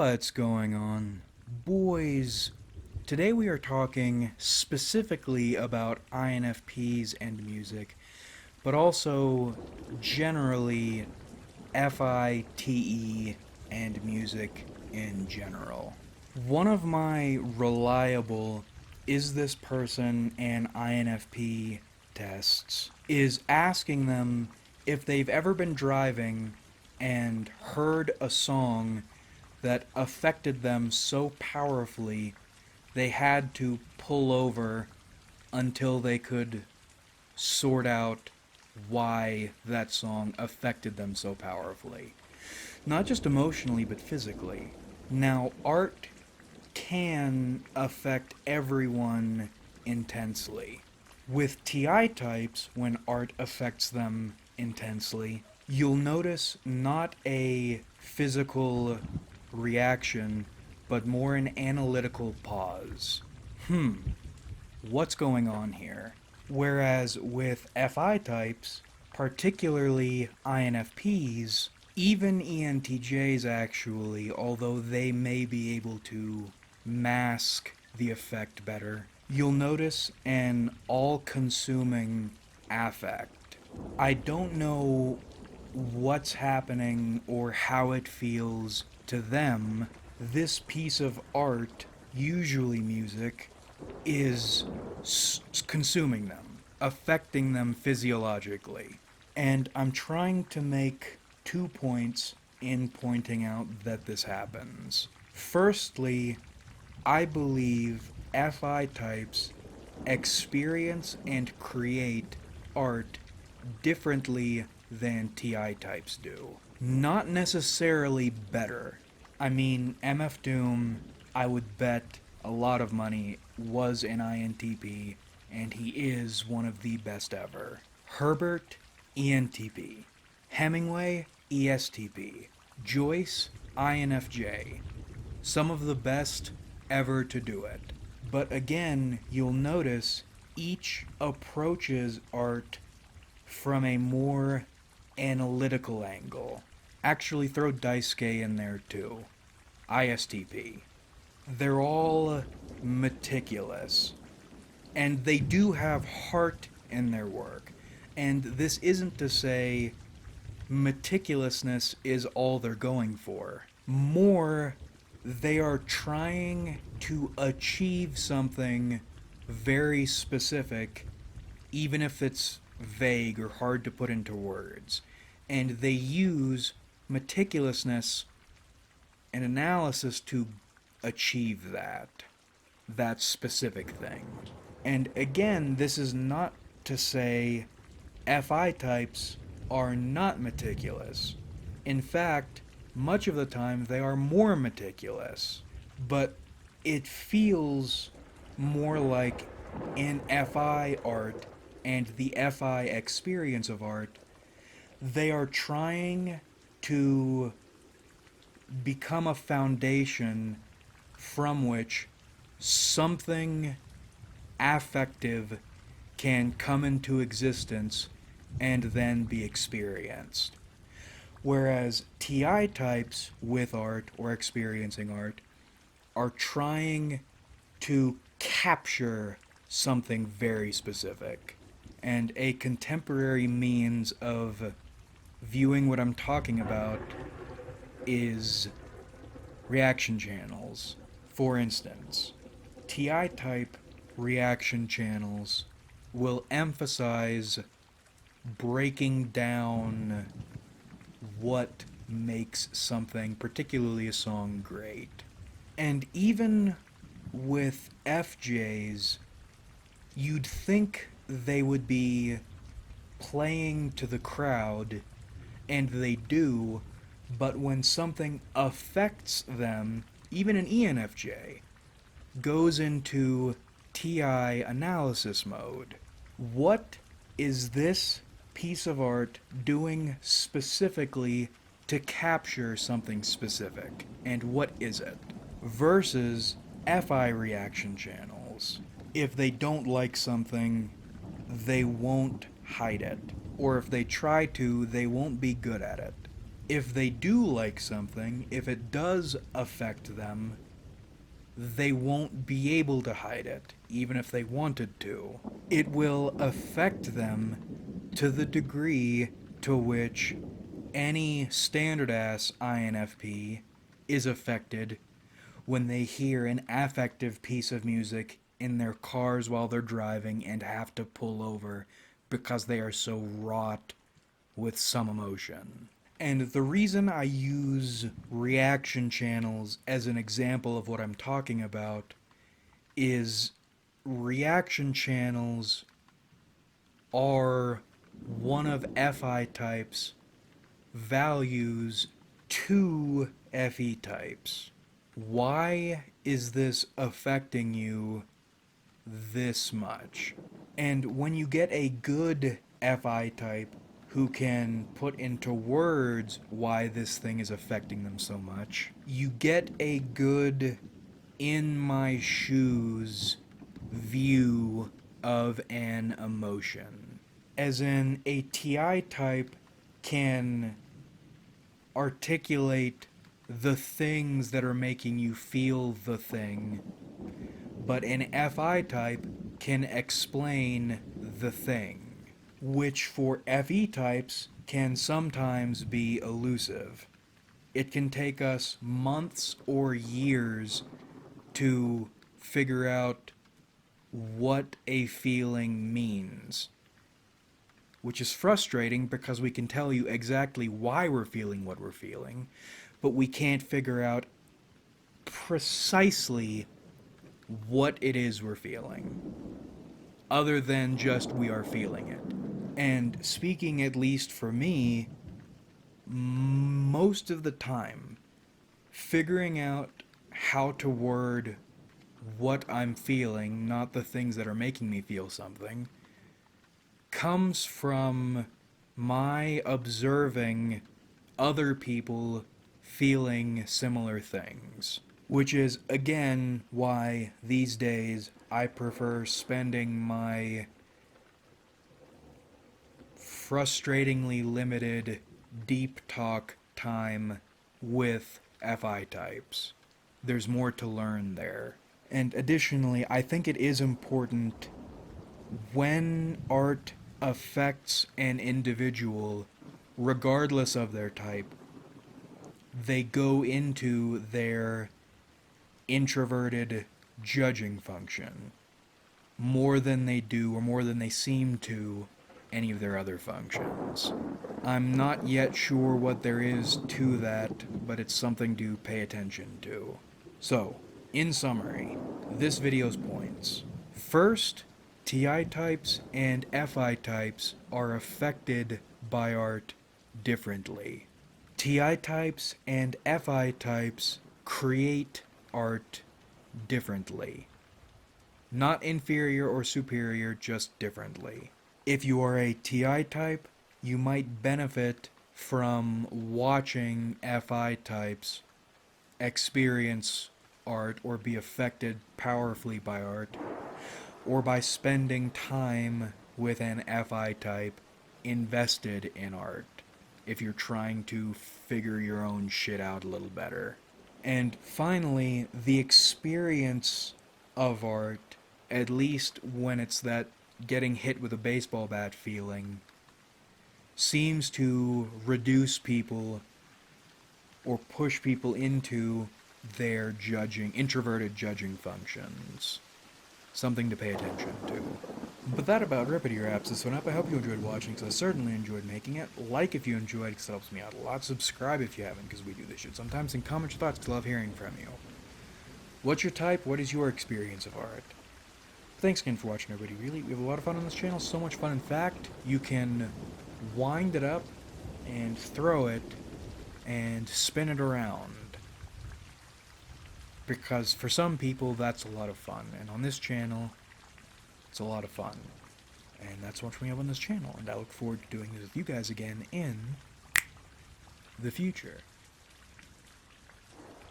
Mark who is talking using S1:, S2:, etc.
S1: What's going on? Boys, today we are talking specifically about INFPs and music, but also generally FITE and music in general. One of my reliable "is this person an INFP" tests is asking them if they've ever been driving and heard a song that affected them so powerfully they had to pull over until they could sort out why that song affected them so powerfully. Not just emotionally, but physically. Now, art can affect everyone intensely. With TI types, when art affects them intensely, you'll notice not a physical reaction, but more an analytical pause. What's going on here? Whereas with FI types, particularly INFPs, even ENTJs actually, although they may be able to mask the effect better, you'll notice an all-consuming affect. I don't know what's happening or how it feels to them. This piece of art, usually music, is consuming them, affecting them physiologically. And I'm trying to make 2 points in pointing out that this happens. Firstly, I believe FI types experience and create art differently than TI types do. Not necessarily better. I mean, MF Doom, I would bet a lot of money, was an INTP, and he is one of the best ever. Herbert, ENTP. Hemingway, ESTP. Joyce, INFJ. Some of the best ever to do it. But again, you'll notice each approaches art from a more analytical angle. Actually, throw Daisuke in there too. ISTP. They're all meticulous. And they do have heart in their work. And this isn't to say meticulousness is all they're going for. More, they are trying to achieve something very specific, even if it's vague or hard to put into words. And they use meticulousness and analysis to achieve that specific thing. And again, this is not to say FI types are not meticulous. In fact, much of the time they are more meticulous. But it feels more like in FI art and the FI experience of art, they are trying to become a foundation from which something affective can come into existence and then be experienced. Whereas TI types with art or experiencing art are trying to capture something very specific. And a contemporary means of viewing what I'm talking about is reaction channels. For instance, TI type reaction channels will emphasize breaking down what makes something, particularly a song, great. And even with FJs, you'd think they would be playing to the crowd, and they do, but when something affects them, even an ENFJ, goes into TI analysis mode. What is this piece of art doing specifically to capture something specific? And what is it? Versus FI reaction channels. If they don't like something, they won't hide it. Or if they try to, they won't be good at it. if they do like something, if it does affect them, they won't be able to hide it, even if they wanted to. It will affect them to the degree to which any standard ass INFP is affected when they hear an affective piece of music in their cars while they're driving and have to pull over because they are so wrought with some emotion. And the reason I use reaction channels as an example of what I'm talking about is reaction channels are one of FI types' values to FE types. Why is this affecting you this much? And when you get a good FI type who can put into words why this thing is affecting them so much, you get a good in my shoes view of an emotion. As in, a TI type can articulate the things that are making you feel the thing, but an FI type can explain the thing, which for FE types can sometimes be elusive. It can take us months or years to figure out what a feeling means, which is frustrating because we can tell you exactly why we're feeling what we're feeling, but we can't figure out precisely what it is we're feeling, other than just we are feeling it. And speaking at least for me, most of the time, figuring out how to word what I'm feeling, not the things that are making me feel something, comes from my observing other people feeling similar things. Which is, again, why these days I prefer spending my frustratingly limited deep talk time with FI types. There's more to learn there. And additionally, I think it is important when art affects an individual, regardless of their type, they go into their introverted judging function more than they do, or more than they seem to, any of their other functions. I'm not yet sure what there is to that, but it's something to pay attention to. So, in summary, this video's points. First, TI types and FI types are affected by art differently. TI types and FI types create art differently. Not inferior or superior, just differently. If you are a TI type, you might benefit from watching FI types experience art or be affected powerfully by art, or by spending time with an FI type invested in art, if you're trying to figure your own shit out a little better. And finally, the experience of art, at least when it's that getting hit with a baseball bat feeling, seems to reduce people or push people into their introverted judging functions. Something to pay attention to. But that about rippity wraps this one up. I hope you enjoyed watching, because I certainly enjoyed making it. Like if you enjoyed, because it helps me out a lot. Subscribe if you haven't, because we do this shit sometimes. And comment your thoughts, because I love hearing from you. What's your type? What is your experience of art? Thanks again for watching, everybody. Really, we have a lot of fun on this channel. So much fun. In fact, you can wind it up and throw it and spin it around. Because for some people, that's a lot of fun. And on this channel, it's a lot of fun. And that's what we have on this channel. And I look forward to doing this with you guys again in the future.